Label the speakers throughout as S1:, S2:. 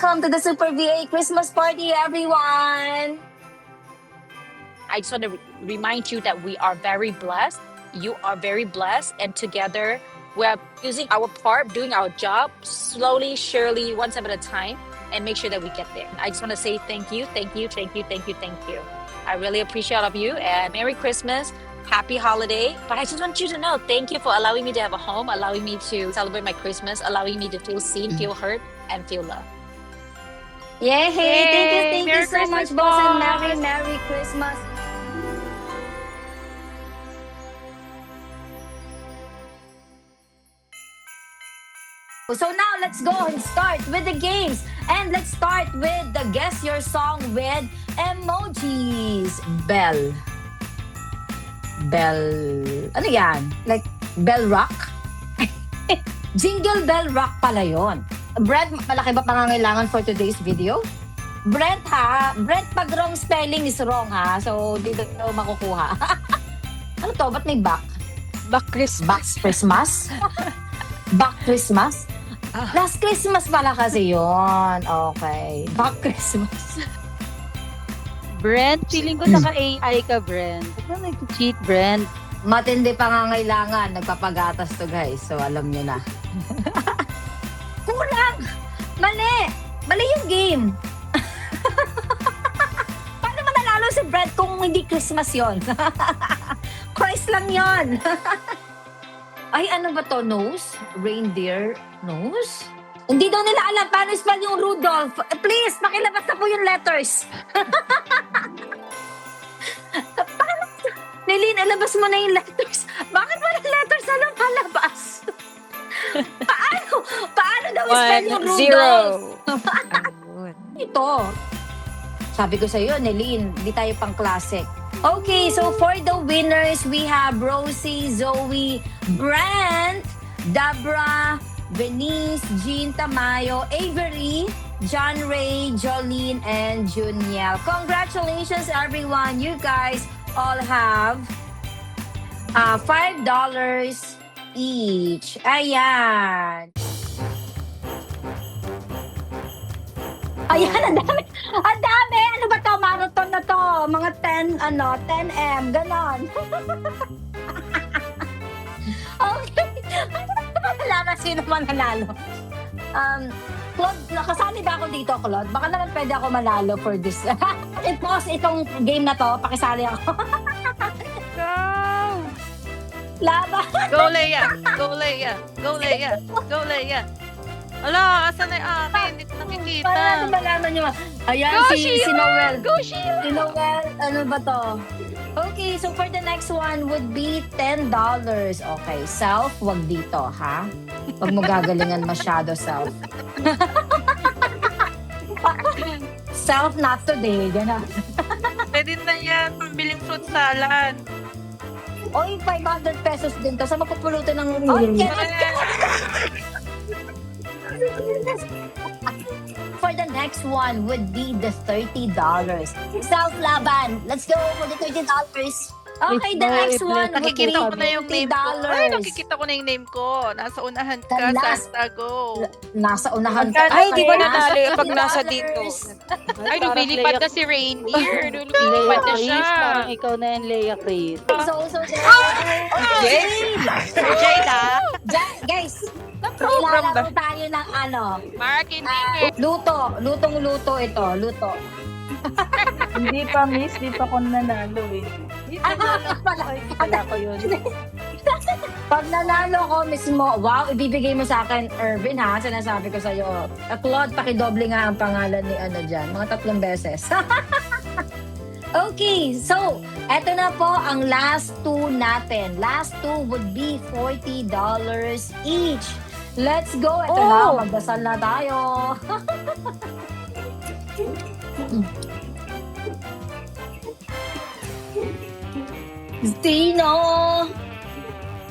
S1: welcome to the Super VA Christmas party, everyone!
S2: I just want to remind you that we are very blessed. You are very blessed. And together, we are using our part, doing our job slowly, surely, one step at a time, and make sure that we get there. I just want to say thank you, thank you, thank you, thank you, thank you. I really appreciate all of you, and Merry Christmas. Happy holiday. But I just want you to know, thank you for allowing me to have a home, allowing me to celebrate my Christmas, allowing me to feel seen, feel heard, and feel loved.
S1: Yay! Thank you
S3: Merry
S1: so much,
S3: Christmas,
S1: boss, and
S3: boss.
S1: Merry Christmas. So now let's go and start with the games. And let's start with the Guess Your Song with emojis. Bell. Ano yan? Like bell rock? Jingle bell rock pala yun. Brent, malaki ba pangangailangan for today's video? Brent ha? Brent, pag wrong spelling is wrong ha. So, dito makukuha. Ano to? Ba't may back?
S3: Back Christmas.
S1: Back Christmas? Back Christmas? Last Christmas pala kasi yun. Okay. Back Christmas.
S3: Brent, feeling ko naka-AI ka, Brent. Ba't na nag-cheat, Brent?
S1: Matindi pangangailangan. Nagpapagatas to, guys. So, alam nyo na. Kulang! Mali! Mali yung game. Paano mananalo si Brent kung hindi Christmas yon? Christ lang yon. Ay, ano ba to? Nose? Reindeer nose? Hindi daw nila alam paano spell yung Rudolph. Please, pakilabas na po yung letters. Paano? Nelin, ilabas mo na yung letters. Bakit wala letters na lang palabas? Paano daw spell yung Rudolph? Ito. Sabi ko sa'yo, Nelin, di tayo pang classic. Okay, so for the winners, we have Rosie, Zoe, Brent, Dabra, Venice, Jean Tamayo, Avery, John Ray, Jolene, and Juniel. Congratulations, everyone. You guys all have $5 each. Ayan. Ayan, ang dami. Ang dami. Ano ba to? Marathon na to. Mga 10M. Ganon. Okay. Wala na sino mananalo. Claude, nakasali ba ako dito, Claude? Baka naman pwede ako manalo for this. I-pause itong game na to. Pakisali ako.
S3: Go!
S1: Laban.
S3: Go, Leia! Go, Leia! Go, Leia! Go, Leia! Ala, asan na yung akin? Hindi ko nakikita.
S1: Para natin malaman nyo. Ayan,
S3: Go,
S1: si
S3: Sheila!
S1: Noel.
S3: Go, Sheila!
S1: Si Noel, ano ba to? Okay, so for the next one would be $10. Okay, self, wag dito, ha? Wag mo gagalingan masyado, self. Self, not today. Gano'n.
S3: Pwede na yan. Pambiling fruit salad.
S1: Oy, 500 pesos din to. Saan mapupulutan ng... For the next one would be the $30. Self-laban. Let's go for the $30. Okay, the next one would be
S3: Nakikita ko na yung name ko. Ay,
S1: $50.
S3: nakikita ko na yung name ko. Nasa unahan ka,
S1: The last-
S3: Santa, go.
S1: Nasa unahan ka.
S4: Ay, di ba
S1: Kaya
S4: nanalo
S1: nasa
S4: pag nasa
S1: $50.
S4: dito?
S2: Ay, lumilipad na si Reindeer. Lumilipad na siya.
S3: Parang ikaw na yung Leia Chris.
S1: So there.
S2: Jada,
S1: Guys,
S2: program ba?
S1: ilalaro tayo ng ano.
S2: Marketing.
S1: Lutong-luto ito. Luto.
S3: Hindi pa, miss. Hindi pa ako nanalo eh.
S1: Pala
S3: ko yun.
S1: Pag nanalo ko mismo, wow, ibibigay mo sa akin, Irvin, ha? Sinasabi ko sa'yo. Claude, pakidoble nga ang pangalan ni ano dyan. Mga 3 beses. Okay, so, eto na po ang last 2 natin. Last 2 would be $40 each. Let's go. Eto na, magdasal na tayo. Sino?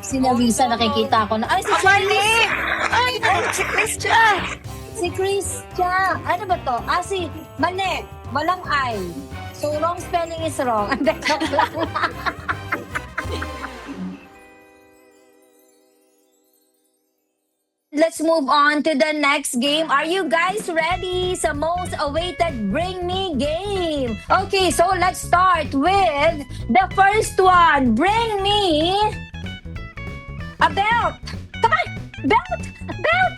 S1: Si Narisa, nakikita ko na. Ay, si Chris!
S4: Ay, si Christian!
S1: Si Christian! Ano ba to? Si Mali. Walang I. So, wrong spelling is wrong. Hindi, joke lang. let's move on to the next game. Are you guys ready sa most awaited Bring Me game? Okay, so let's start with the first one. Bring me a belt. Come on! Belt! Belt!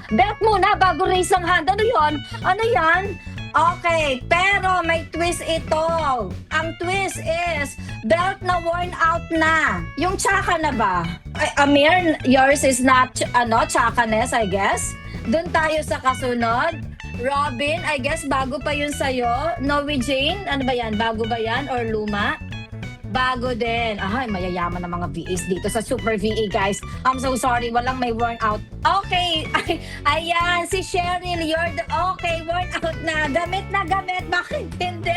S1: Belt muna bago raise ang hand. Ano yon? Ano yan? Okay, pero may twist ito. Ang twist is, belt na worn out na. Yung tsaka na ba? Ay, Amir, yours is not, tsaka-ness, I guess. Doon tayo sa kasunod. Robin, I guess bago pa yun sa'yo. Noe Jane, ano ba yan? Bago ba yan? Or luma? Bago din. Ay, mayayaman ng mga VAs dito sa Super VA, guys. I'm so sorry, walang may worn out. Okay, ayan, si Cheryl, okay, worn out na. Gamit na gamit, bakit hindi?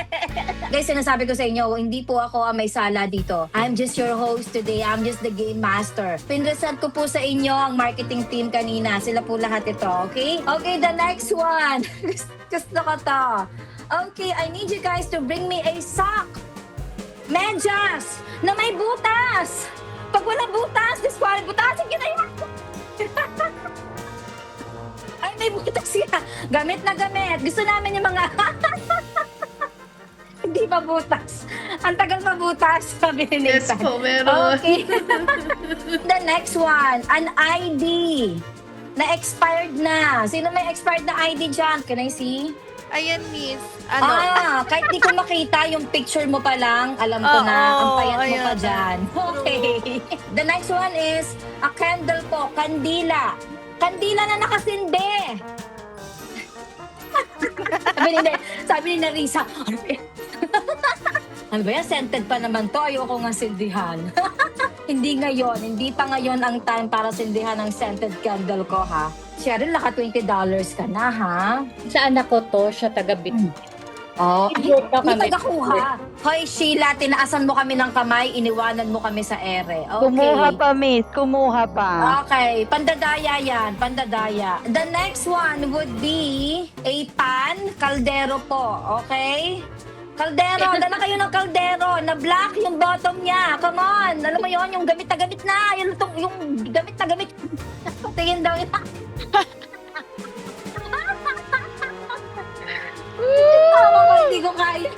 S1: Guys, sinasabi ko sa inyo, hindi po ako ang may sala dito. I'm just your host today. I'm just the game master. Pinresent ko po sa inyo ang marketing team kanina. Sila po lahat ito, okay? Okay, the next one. Gusto ko to. Okay, I need you guys to bring me a sock. Medyas na may butas. Pag walang butas, butasin ko na yan. Ay, may butas siya. Gamit na gamit. Gusto namin yung mga hindi pa butas. Ang tagal pa butas, sabi ni
S5: Yes
S1: Nathan.
S5: po, meron.
S1: Okay. The next one, an ID na expired na. Sino may expired na ID dyan? Can I see?
S3: Ayan, miss.
S1: Kahit di ko makita yung picture mo pa lang, alam ko na,
S3: Oo,
S1: ang payat mo
S3: ayan.
S1: pa dyan. Okay. The next one is, a candle po, kandila. Kandila na nakasindi. sabi ni Narisa, ano ba yan? Ano ba yan? Scented pa naman to. Ayoko nga sindihan. Hindi pa ngayon ang time para sindihan ang scented candle ko, ha? Cheryl, naka $20 ka na, ha?
S6: Sa anak ko to, siya taga-bit.
S1: Oh,
S6: Joke na
S1: hindi
S6: kami.
S1: tagakuha. Hoy, Sheila, tinaasan mo kami ng kamay, iniwanan mo kami sa ere. Okay.
S7: Kumuha pa, miss. Kumuha pa.
S1: Okay, pandadaya yan, pandadaya. The next one would be a pan, kaldero po, okay? Kaldero, dala kayo ng kaldero, na black yung bottom niya. Come on, alam mo yon, yung gamit na gamit na, yung gamit na gamit. Tingin daw yun. Tama ko, hindi ko kaya.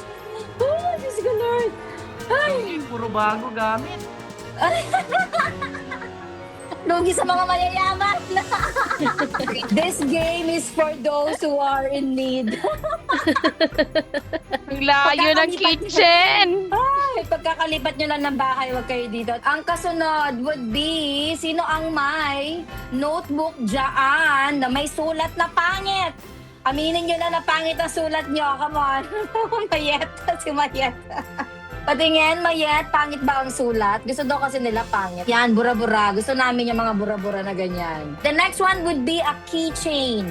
S1: Oh, Diyos ko, Lord. Ay.
S8: Puro bago gamit.
S1: Lugi sa mga mayayaman. This game is for those who are in need.
S3: Ang layo ng kitchen.
S1: Ay, pagkakalipat nyo lang ng bahay, huwag kayo dito. Ang kasunod would be, sino ang may notebook dyan na may sulat na pangit? Aminin nyo na pangit ang sulat nyo. Come on. Mayet. Si Mayet. Patingin, Mayet, pangit ba ang sulat? Gusto daw kasi nila pangit. Yan, bura-bura. Gusto namin yung mga bura-bura na ganyan. The next one would be a keychain.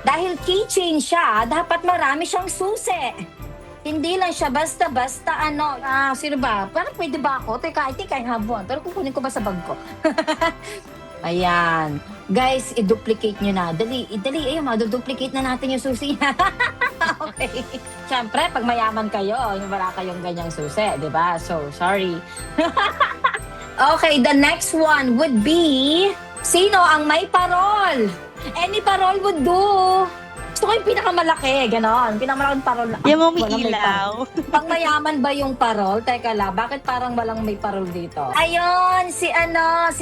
S1: Dahil keychain siya, dapat marami siyang susi. Hindi lang siya basta-basta sino ba? Parang pwede ba ako? Teka, habon. Pero kukunin ko ba sa bag ko? Ayan. Guys, i-duplicate nyo na. Dali. Ayun, maduduplicate na natin yung susi niya. Okay. Siyempre, pag mayaman kayo, yung wala kayong ganyang susi, di ba? So, sorry. Okay, the next one would be, sino ang may parol? Any parol would do. Gusto ko yung pinakamalaki, gano'n. Pinakamalaking parol.
S7: Yung may
S1: Walang
S7: ilaw.
S1: Pang mayaman ba yung parol? Teka lang, bakit parang walang may parol dito? Ayun, si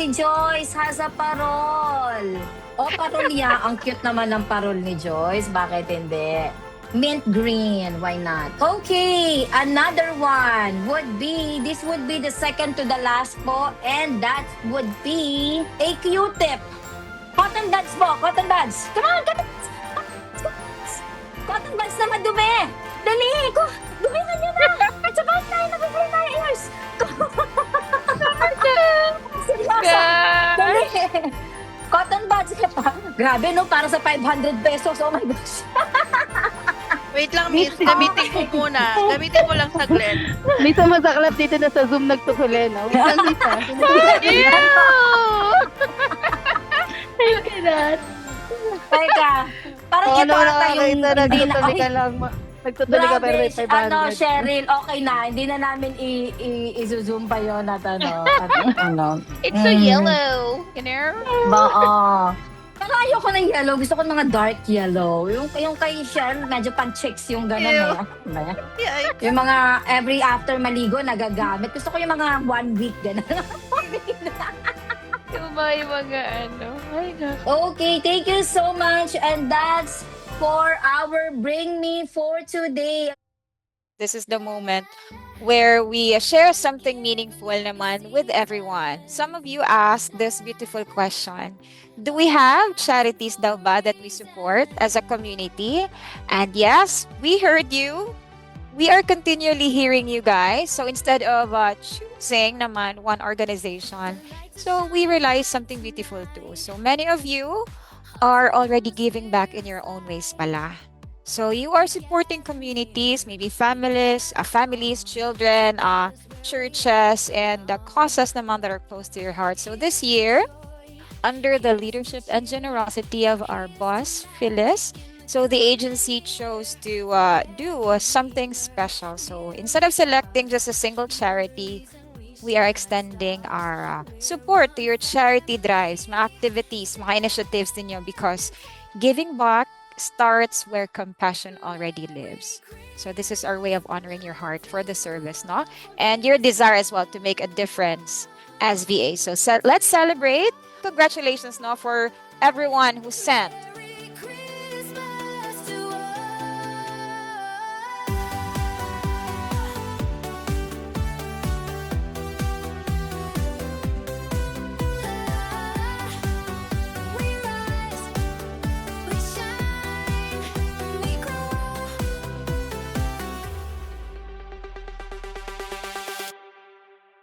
S1: Joyce has a parol. O, parol niya. Ang cute naman ng parol ni Joyce. Bakit hindi? Mint green, why not? Okay, another one this would be the second to the last po, and that would be a Q-tip. Cotton buds po, cotton buds. Come on, cotton buds. Cotton buds na madumi. Dali, dumihan nyo na. It's about time na before my ears. Seryoso. Dali. Cotton buds ka pa. Grabe no, para sa 500 pesos. Oh my gosh.
S3: Wait lang, miss. Gamitin ko muna. Gamitin ko lang saglit.
S7: Misa masaklap dito na sa Zoom nagtutuloy, no? Saan, Misa?
S3: Ew!
S7: I cannot.
S1: Teka. Parang ito ata yung
S7: nakakita na
S1: hindi na.
S7: gusto
S1: Ay,
S7: ka lang. Nagtutuloy ka pero may
S1: Grabe,
S7: 500.
S1: Cheryl, okay na. Hindi na namin i-zoom pa yun at
S4: It's so yellow, you know?
S1: Pero ayoko ng yellow. Gusto ko ng mga dark yellow. Yung kay Cheryl, medyo pan-chicks yung gano'n
S4: Ew.
S1: eh. Ano ba yan?
S4: Yeah,
S1: Yung mga every after maligo, nagagamit. Gusto ko yung mga 1 week, gano'n.
S4: yung mga ano. Ay, naku.
S1: Okay, thank you so much. And that's for our Bring Me for today.
S5: This is the moment where we share something meaningful naman with everyone. Some of you asked this beautiful question. Do we have charities daw ba that we support as a community? And yes, we heard you. We are continually hearing you guys. So instead of choosing naman one organization, so we realize something beautiful too. So many of you are already giving back in your own ways pala. So you are supporting communities, maybe families, children, churches, and causes naman that are close to your heart. So this year, under the leadership and generosity of our boss, Phyllis, so the agency chose to do something special. So instead of selecting just a single charity, we are extending our support to your charity drives, mga activities, mga initiatives ninyo, because giving back starts where compassion already lives. So this is our way of honoring your heart for the service, no? And your desire as well to make a difference as VA. So let's celebrate. Congratulations, no, for everyone who sent